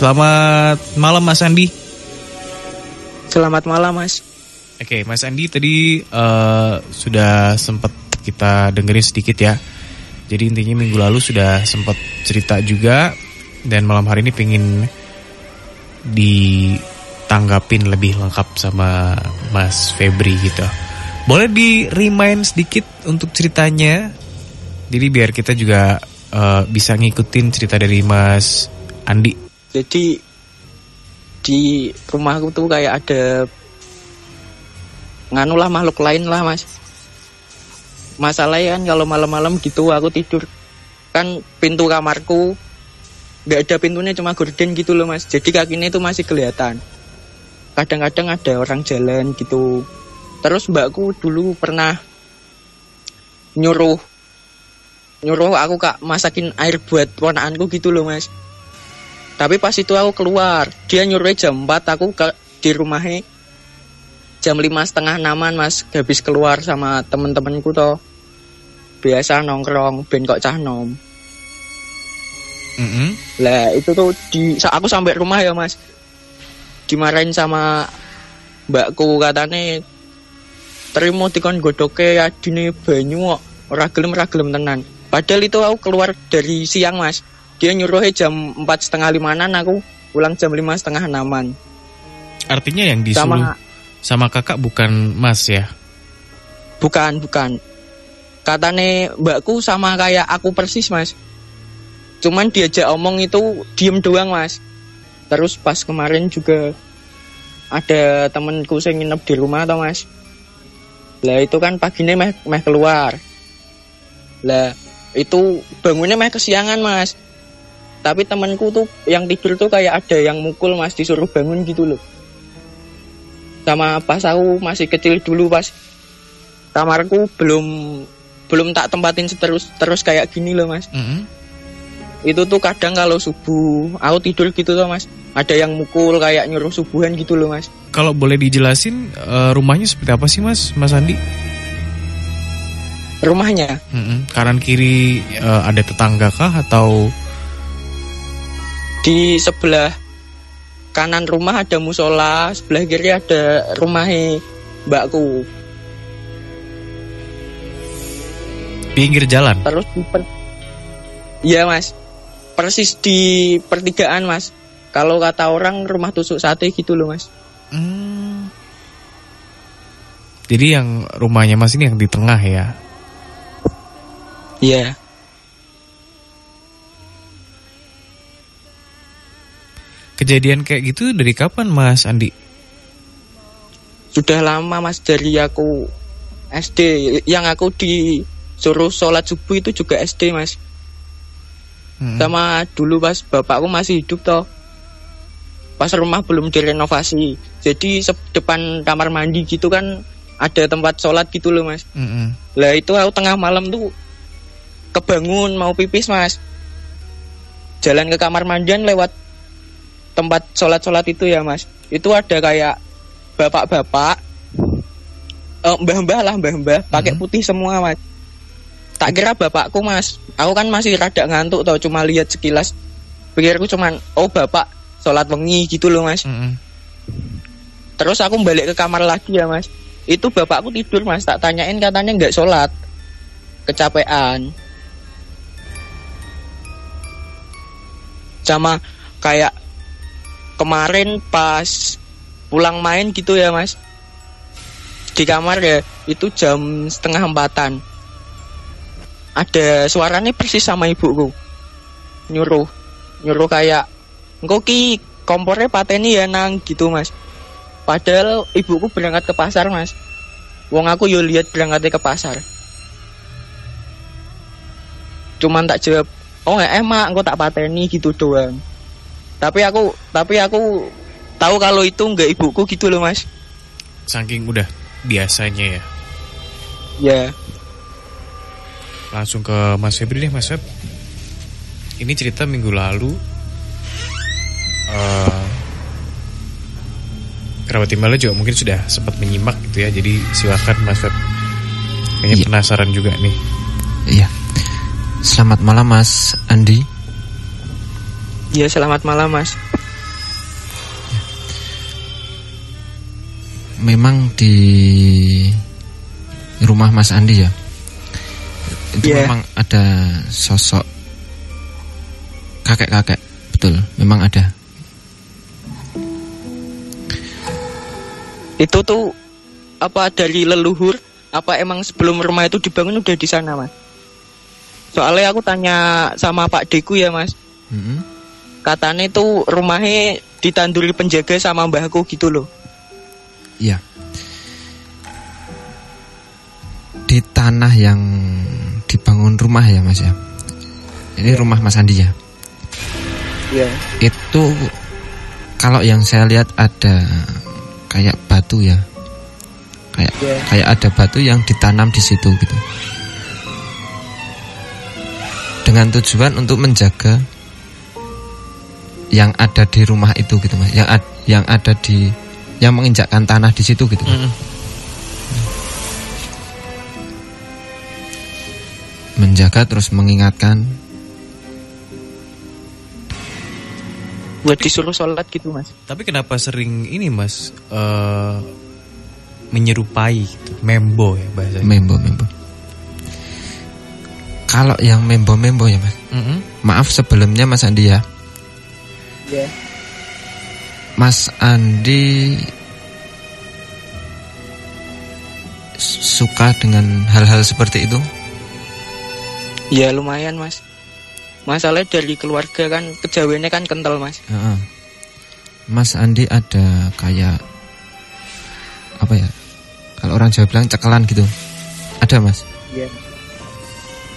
Selamat malam Mas Andi. Selamat malam Mas. Oke, Mas Andi tadi sudah sempat kita dengerin sedikit ya. Jadi intinya minggu lalu sudah sempat cerita juga. Dan malam hari ini pengen ditanggapin lebih lengkap sama Mas Febri gitu. Boleh di-remind sedikit untuk ceritanya. Jadi biar kita juga bisa ngikutin cerita dari Mas Andi. Jadi di rumahku tuh kayak ada nganulah makhluk lain lah Mas. Masalahnya kan kalau malam-malam gitu aku tidur kan pintu kamarku nggak ada pintunya, cuma gorden gitu loh Mas. Jadi kakinya itu masih kelihatan. Kadang-kadang ada orang jalan gitu. Terus mbakku dulu pernah nyuruh aku masakin air buat ponakanku gitu loh Mas. Tapi pas itu aku keluar, dia nyuruh jam 4, aku di rumahnya jam 5:30 Mas. Habis keluar sama temen-temenku toh. Biasa nongkrong, ben kok cah nom. Lah itu tuh aku sampai rumah ya Mas. Dimarahin sama mbakku, katanya terima dikon godoke adine banyu kok ora gelem tenan. Padahal itu aku keluar dari siang Mas. Dia nyuruhnya jam 4:30-an, aku pulang jam 5:30. Artinya yang disuruh sama kakak bukan Mas ya? Bukan. Katanya mbakku sama kayak aku persis Mas. Cuman diajak omong itu diem doang Mas. Terus pas kemarin juga ada temenku yang nginep di rumah toh Mas. Lah itu kan paginya meh keluar. Lah itu bangunnya meh kesiangan Mas. Tapi temanku tuh yang tidur tuh kayak ada yang mukul Mas, disuruh bangun gitu loh. Sama pas aku masih kecil dulu pas kamarku belum tak tempatin terus kayak gini loh Mas. Itu tuh kadang kalau subuh aku tidur gitu loh Mas, ada yang mukul kayak nyuruh subuhan gitu loh Mas. Kalau boleh dijelasin rumahnya seperti apa sih Mas Andi? Rumahnya? Kanan kiri ada tetangga kah atau? Di sebelah kanan rumah ada musola, sebelah kiri ada rumahnya mbakku. Pinggir jalan? Terus iya Mas, persis di pertigaan Mas. Kalau kata orang rumah tusuk sate gitu loh Mas. Jadi yang rumahnya Mas ini yang di tengah ya? Iya. Kejadian kayak gitu dari kapan Mas Andi? Sudah lama Mas, dari aku SD. Yang aku disuruh sholat subuh itu juga SD Mas. Sama dulu pas bapakku masih hidup toh. Pas rumah belum direnovasi. Jadi depan kamar mandi gitu kan ada tempat sholat gitu loh Mas. Lah itu aku tengah malam tuh kebangun mau pipis Mas. Jalan ke kamar mandian lewat tempat sholat itu ya Mas. Itu ada kayak bapak-bapak, mbah-mbah pakai putih semua Mas. Tak kira bapakku Mas. Aku kan masih rada ngantuk tau, cuma lihat sekilas. Pikirku cuman bapak sholat wengi gitu loh Mas. Terus aku balik ke kamar lagi ya Mas. Itu bapakku tidur Mas. Tak tanyain katanya nggak sholat, kecapean. Sama kayak kemarin pas pulang main gitu ya Mas, di kamar ya itu jam 3:30 ada suaranya persis sama ibuku nyuruh kayak engko ki kompornya pateni ya nang gitu Mas. Padahal ibuku berangkat ke pasar Mas. Wong aku yo lihat berangkatnya ke pasar. Cuman tak jawab, mak engko tak pateni gitu doang. Tapi aku tahu kalau itu enggak ibuku gitu loh Mas. Saking udah biasanya ya. Ya. Langsung ke Mas Febri deh Mas Feb. Ini cerita minggu lalu. Kerabat Timbala juga mungkin sudah sempat menyimak gitu ya. Jadi silakan Mas Feb. Kayaknya penasaran juga nih. Iya. Selamat malam Mas Andi. Iya, selamat malam Mas. memang di rumah Mas Andi ya, itu memang ada sosok kakek-kakek, betul, memang ada. Itu tuh apa dari leluhur? Apa emang sebelum rumah itu dibangun udah di sana, Mas? Soalnya aku tanya sama Pak Deku ya, Mas. Katanya itu rumahnya ditanduri penjaga sama mbahku gitu loh. Iya. Di tanah yang dibangun rumah ya, Mas ya. Ini rumah Mas Andi ya. Iya. Itu kalau yang saya lihat ada kayak batu ya. Kayak ada batu yang ditanam di situ gitu. Dengan tujuan untuk menjaga yang ada di rumah itu gitu, Mas. Yang ada di yang menginjakkan tanah di situ gitu. Menjaga terus mengingatkan. Buat disuruh sholat gitu, Mas. Tapi kenapa sering ini, Mas, menyerupai gitu, membo ya bahasanya. Membo. Kalau yang membo ya, Mas. Maaf sebelumnya Mas Andi ya. Iya. Mas Andi suka dengan hal-hal seperti itu? Ya lumayan, Mas. Masalah dari keluarga kan kejawennya kan kental, Mas. Mas Andi ada kayak apa ya? Kalau orang Jawa bilang cekelan gitu. Ada, Mas? Iya.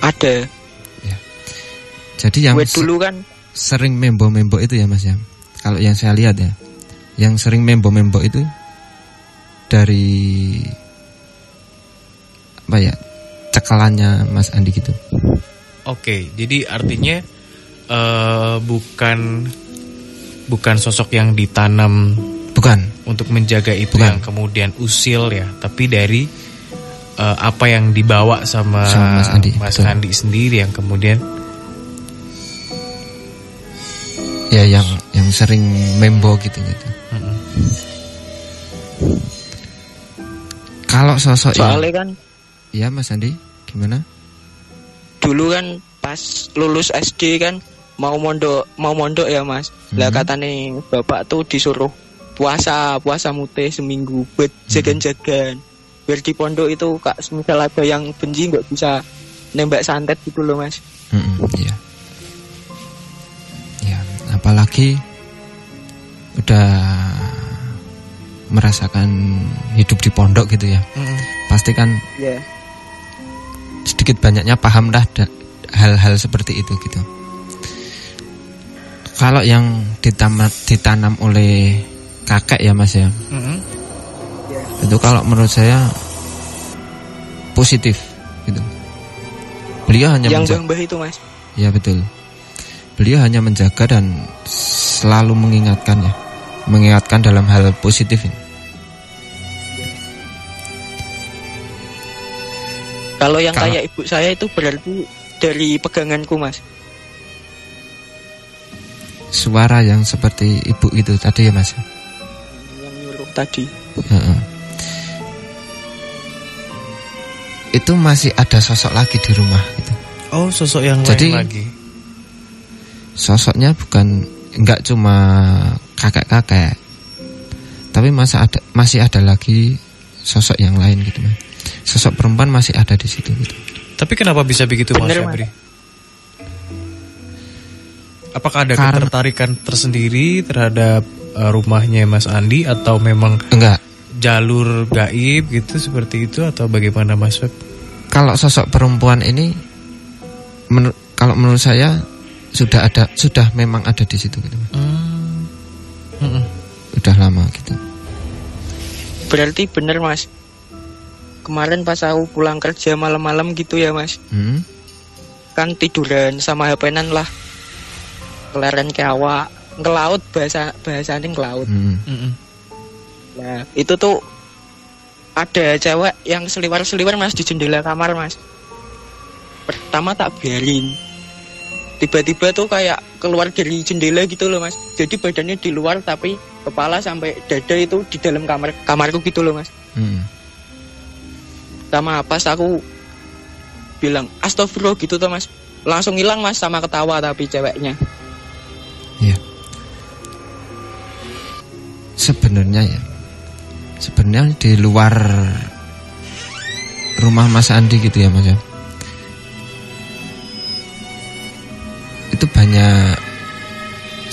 Ada. Ya. Jadi yang dulu kan sering membo itu ya, Mas ya. Kalau yang saya lihat ya, yang sering membo itu dari apa ya? Cekelannya Mas Andi gitu. Oke, jadi artinya bukan sosok yang ditanam, bukan untuk menjaga itu, bukan yang kemudian usil ya, tapi dari apa yang dibawa sama Mas Andi sendiri yang kemudian ya yang sering membo gitu. Kalau sosok soalnya kan ya Mas Andi gimana? Dulu kan pas lulus SD kan mau mondok ya, Mas. Lah katane bapak tuh disuruh puasa mute seminggu buat jagan-jagan. Biar di pondok itu kak misal ada yang benci nggak bisa nembak santet gitu loh, Mas. Iya. Ya, apalagi udah merasakan hidup di pondok gitu ya. Pasti kan sedikit banyaknya paham dah hal-hal seperti itu gitu. Kalau yang ditanam oleh kakek ya, Mas ya. Itu kalau menurut saya positif gitu. Beliau hanya yang Mbah itu, Mas. Ya betul. Beliau hanya menjaga dan selalu mengingatkan ya. Mengingatkan dalam hal positif ini. Kalau yang kayak ibu saya itu berarti dari peganganku, Mas. Suara yang seperti ibu itu tadi ya, Mas. Yang nyuruh tadi. Itu masih ada sosok lagi di rumah gitu. Oh, sosok yang jadi, lain lagi. Sosoknya enggak cuma kakek-kakek. Tapi masih ada lagi sosok yang lain gitu, Mas. Sosok perempuan masih ada di situ gitu. Tapi kenapa bisa begitu, Mas Febri? Apakah ada ketertarikan tersendiri terhadap rumahnya Mas Andi atau memang enggak jalur gaib gitu seperti itu atau bagaimana, Mas Feb? Kalau sosok perempuan ini kalau menurut saya sudah memang ada di situ gitu. Udah lama gitu. Berarti bener, Mas. Kemarin pas aku pulang kerja malam-malam gitu ya, Mas. Kan tiduran sama HP-nan lah. Keleren ke awak, ngelaut bahasanya ngelaut. Nah, itu tuh ada cewek yang seliwar-seliwar, Mas, di jendela kamar, Mas. Pertama tak biarin. Tiba-tiba tuh kayak keluar dari jendela gitu loh, Mas. Jadi badannya di luar tapi kepala sampai dada itu di dalam kamarku gitu loh mas. Sama pas aku bilang astagfirullah gitu tuh mas, langsung hilang mas sama ketawa tapi ceweknya. Iya. Sebenarnya di luar rumah Mas Andi gitu ya mas ya, itu banyak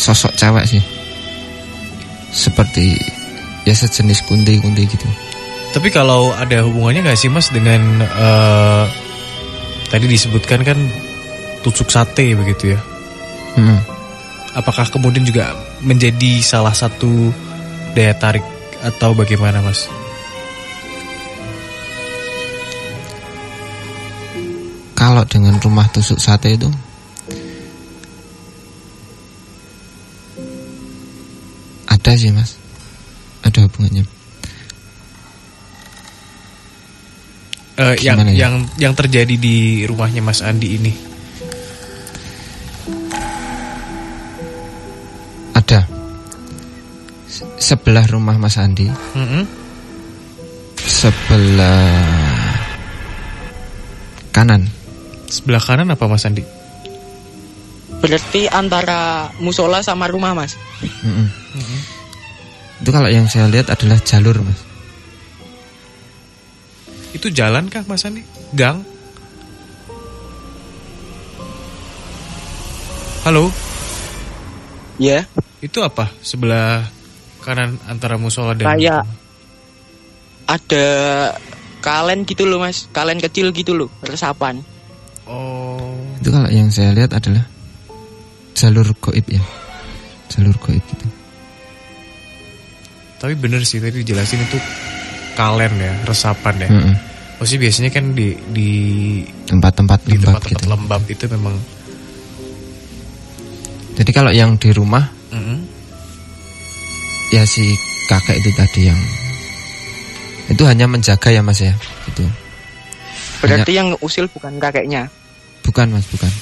sosok cewek sih, seperti ya sejenis kunti gitu. Tapi kalau ada hubungannya nggak sih mas dengan tadi disebutkan kan tusuk sate begitu ya? Apakah kemudian juga menjadi salah satu daya tarik atau bagaimana mas? Kalau dengan rumah tusuk sate itu ada sih mas, ada hubungannya. Yang terjadi di rumahnya Mas Andi ini ada sebelah rumah Mas Andi, sebelah kanan. Sebelah kanan apa Mas Andi? Berarti antara musola sama rumah mas. Itu kalau yang saya lihat adalah jalur mas. Itu jalan kah Mas Andi? Gang? Halo? Ya. Itu apa? Sebelah kanan antara musola dan kayak ada kalen gitu loh mas, kalen kecil gitu loh, resapan. Oh. Itu kalau yang saya lihat adalah jalur goib ya, jalur goib gitu. Tapi bener sih tadi dijelasin itu kalen ya, resapan ya. Maksudnya biasanya kan di tempat-tempat lembab gitu. Lembab itu memang. Jadi kalau yang di rumah, ya si kakek itu tadi yang itu hanya menjaga ya mas ya, gitu. Berarti yang usil bukan kakeknya? Bukan mas, bukan.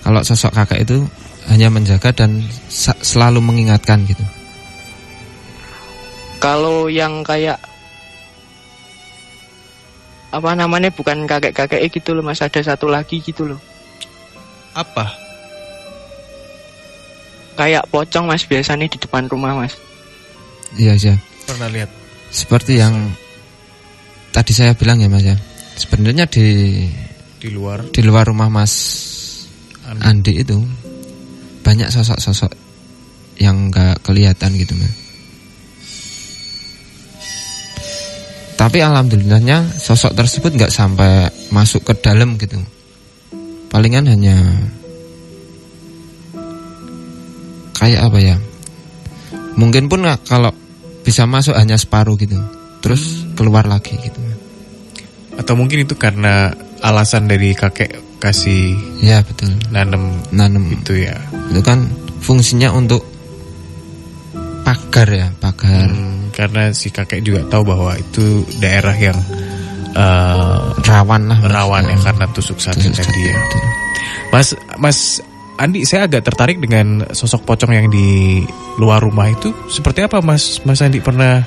Kalau sosok kakek itu hanya menjaga dan selalu mengingatkan gitu. Kalau yang kayak apa namanya, bukan kakek-kakek gitu loh mas, ada satu lagi gitu loh. Apa? Kayak pocong mas, biasanya di depan rumah mas. Iya aja. Pernah lihat. Seperti yang tadi saya bilang ya mas ya. Sebenarnya di luar rumah Mas Andi itu banyak sosok-sosok yang nggak kelihatan gitu mas. Tapi alhamdulillahnya sosok tersebut nggak sampai masuk ke dalam gitu. Palingan hanya kayak apa ya? Mungkin pun kalau bisa masuk hanya separuh gitu, terus keluar lagi gitu. Atau mungkin itu karena alasan dari kakek kasih ya betul nanem itu ya. Itu kan fungsinya untuk pagar ya, pagar. Karena si kakek juga tahu bahwa itu daerah yang rawan ya karena tusuk sate tadi ya. Mas Andi, saya agak tertarik dengan sosok pocong yang di luar rumah itu. Seperti apa Mas Andi, pernah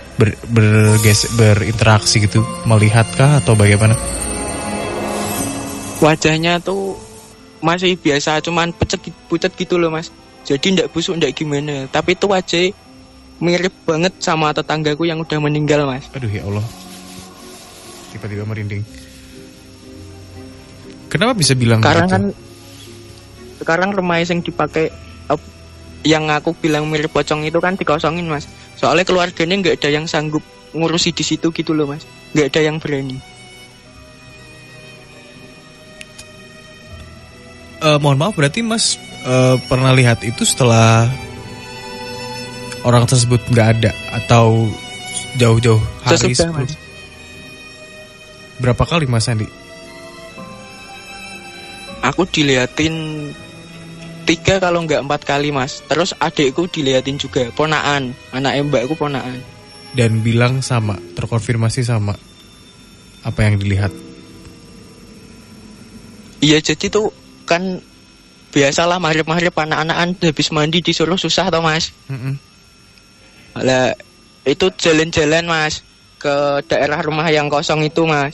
berinteraksi gitu, melihatkah atau bagaimana? Wajahnya tuh masih biasa, cuman pucet gitu loh mas. Jadi ndak busuk ndak gimana. Tapi itu wajah mirip banget sama tetanggaku yang udah meninggal mas. Aduh ya Allah, tiba-tiba merinding. Kenapa bisa bilang karena begitu? Kan sekarang rumah yang dipakai yang aku bilang mirip pocong itu kan dikosongin mas. Soalnya keluarganya nggak ada yang sanggup ngurusi di situ gitu loh mas. Nggak ada yang berani. Mohon maaf, berarti mas pernah lihat itu setelah orang tersebut nggak ada atau jauh-jauh hari sebelum? Mas. Berapa kali Mas Andi? Aku diliatin 3 kalau nggak 4 kali mas. Terus adikku diliatin juga, ponaan, anak mbakku ponaan. Dan bilang sama, terkonfirmasi sama apa yang dilihat. Iya, jadi tuh kan biasalah maghrib-maghrib anak-anakan habis mandi disuruh susah toh mas. Lah itu jalan-jalan Mas ke daerah rumah yang kosong itu Mas.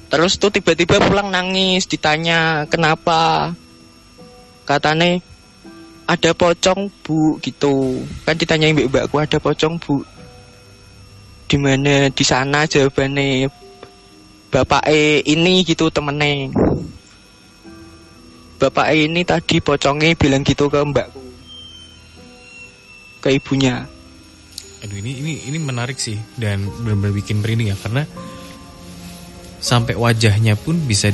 Terus tuh tiba-tiba pulang nangis, ditanya kenapa. Katanya ada pocong Bu gitu. Kan ditanya mbakku ada pocong Bu. Di mana? Di sana jawabannya. Bapak ini gitu temennya. Bapak ini tadi pocongnya bilang gitu ke mbakku. Ke ibunya. Aduh ini menarik sih dan benar-benar bikin merinding ya karena sampai wajahnya pun bisa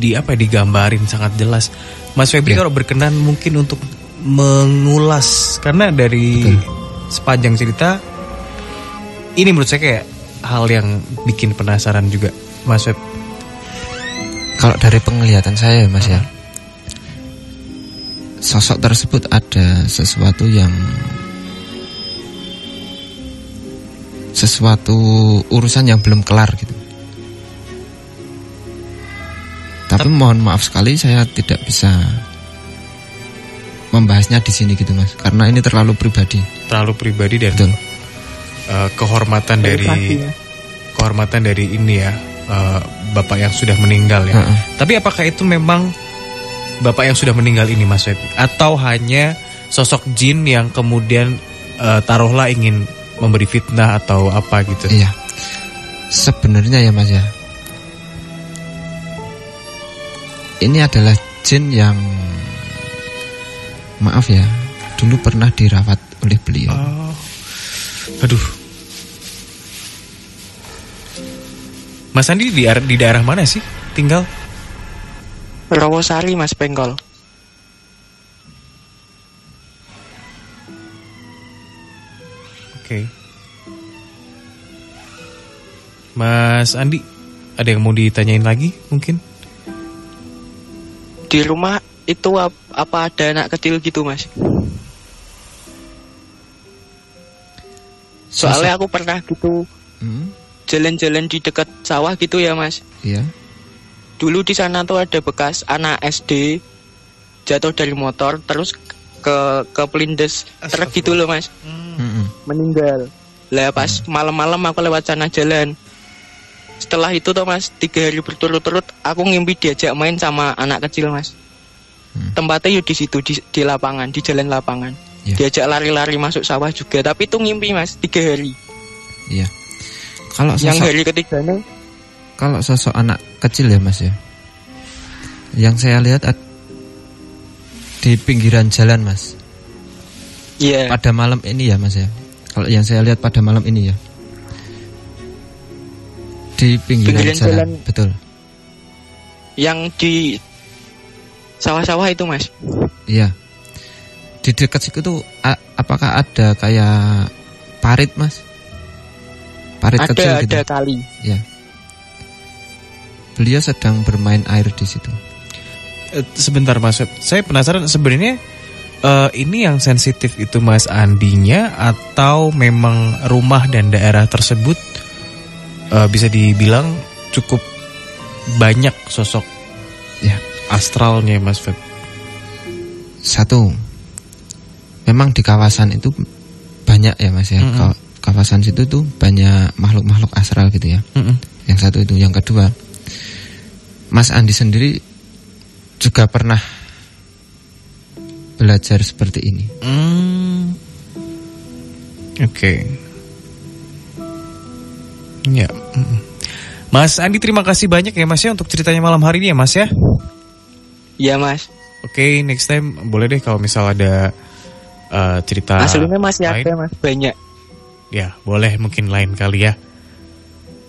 digambarin sangat jelas. Mas Febri kalau berkenan mungkin untuk mengulas karena dari sepanjang cerita ini menurut saya kayak hal yang bikin penasaran juga, Mas Feb. Kalau dari penglihatan saya Mas ya, sosok tersebut ada sesuatu urusan yang belum kelar gitu. Tapi mohon maaf sekali saya tidak bisa membahasnya di sini gitu Mas, karena ini terlalu pribadi. Betul. Dan kehormatan dari ini ya, bapak yang sudah meninggal ya. Tapi apakah itu memang bapak yang sudah meninggal ini Mas Feb, atau hanya sosok jin yang kemudian taruhlah ingin memberi fitnah atau apa gitu? Iya. Sebenarnya ya Mas ya, ini adalah jin yang maaf ya, dulu pernah dirawat oleh beliau. Aduh. Mas Andi di daerah mana sih tinggal? Rawasari Mas, Pengkol. Oke. Mas Andi, ada yang mau ditanyain lagi mungkin? Di rumah itu apa ada anak kecil gitu Mas? Soalnya aku pernah gitu jalan-jalan di dekat sawah gitu ya Mas. Iya. Dulu di sana tuh ada bekas anak SD jatuh dari motor terus ke pelindes truk gitu loh Mas. Meninggal. Lah pas malam-malam aku lewat sana jalan. Setelah itu tuh Mas, 3 hari berturut-turut aku ngimpi diajak main sama anak kecil Mas. Tempatnya di situ di lapangan, di jalan lapangan. Diajak lari-lari masuk sawah juga, tapi itu ngimpi Mas 3 hari. Iya. Kalau yang hari ketiganya, kalau sosok anak kecil ya Mas ya, yang saya lihat di pinggiran jalan Mas. Iya. Pada malam ini ya Mas ya. Kalau yang saya lihat pada malam ini ya, di pinggiran jalan. Betul. Yang di sawah-sawah itu Mas. Iya. Di dekat situ tuh apakah ada kayak parit Mas? Parit ada, kecil gitu. Ada kali. Ya. Beliau sedang bermain air di situ. Sebentar Mas, saya penasaran sebenarnya ini yang sensitif itu Mas Andinya atau memang rumah dan daerah tersebut bisa dibilang cukup banyak sosok ya astralnya Mas Feb? Satu, memang di kawasan itu banyak ya Mas ya. Kawasan situ tuh banyak makhluk-makhluk astral gitu ya. Yang satu itu. Yang kedua, Mas Andi sendiri juga pernah belajar seperti ini. Oke. Ya. Mas Andi, terima kasih banyak ya Mas ya untuk ceritanya malam hari ini ya Mas ya. Iya Mas. Oke, next time boleh deh kalau misal ada cerita aslinya masih lain. Ada Mas, banyak. Ya, boleh mungkin lain kali ya.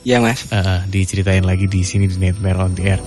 Iya Mas. Diceritain lagi di sini di Nightmare on the Air.